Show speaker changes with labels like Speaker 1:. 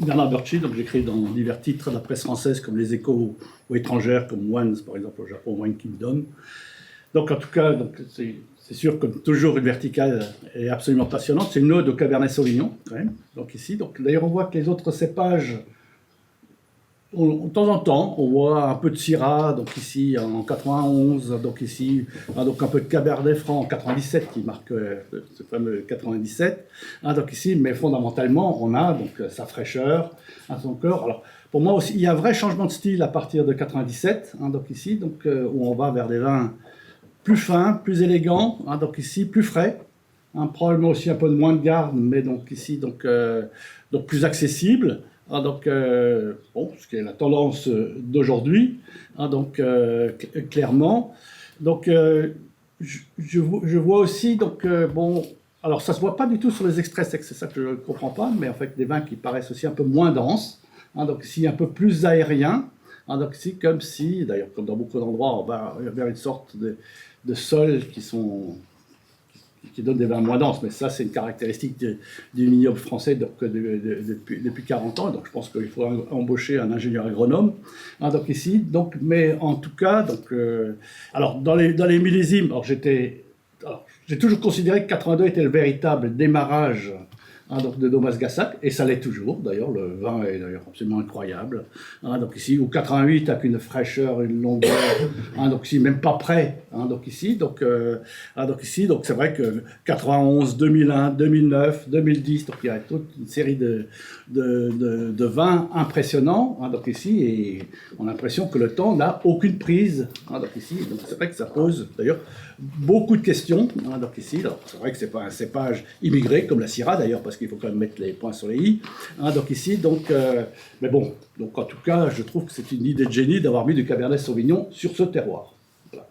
Speaker 1: Bernard Burchi, donc j'écris dans divers titres de la presse française comme Les Échos ou étrangères comme One's, par exemple au Japon, One Kingdom. Donc en tout cas, c'est sûr que toujours une verticale est absolument passionnante. C'est une ode au Cabernet Sauvignon, quand même. Donc ici, d'ailleurs on voit que les autres cépages, de temps en temps, on voit un peu de Syrah, donc ici en 91, donc ici, donc un peu de Cabernet Franc en 97 qui marque ce fameux 97. Donc ici, mais fondamentalement, on a donc sa fraîcheur, son corps. Alors pour moi aussi, il y a un vrai changement de style à partir de 97, donc ici, où on va vers des vins plus fins, plus élégants, donc ici plus frais. Probablement aussi un peu de moins de garde, mais donc ici donc plus accessible. Ce qui est la tendance d'aujourd'hui, clairement. Je vois aussi, alors ça se voit pas du tout sur les extraits secs, c'est ça que je ne comprends pas, mais en fait des vins qui paraissent aussi un peu moins denses, donc ici un peu plus aériens, donc ici comme si, d'ailleurs comme dans beaucoup d'endroits, on va vers une sorte de sols qui donne des vins moins denses, mais ça c'est une caractéristique du vignoble français depuis 40 ans, donc je pense qu'il faut embaucher un ingénieur agronome. Mais en tout cas, alors dans les millésimes, j'ai toujours considéré que 82 était le véritable démarrage de Thomas Gassac, et ça l'est toujours, d'ailleurs, le vin est d'ailleurs absolument incroyable. Donc ici, ou 88 avec une fraîcheur, une longueur, donc ici, même pas prêt. Donc c'est vrai que 91, 2001, 2009, 2010, donc il y a toute une série de vins impressionnants, donc ici, et on a l'impression que le temps n'a aucune prise. Donc ici, donc c'est vrai que ça pose d'ailleurs beaucoup de questions. Donc ici, c'est vrai que c'est pas un cépage immigré comme la Syrah d'ailleurs, parce qu'il faut quand même mettre les points sur les i. Mais bon, donc en tout cas, je trouve que c'est une idée de génie d'avoir mis du Cabernet Sauvignon sur ce terroir. Voilà.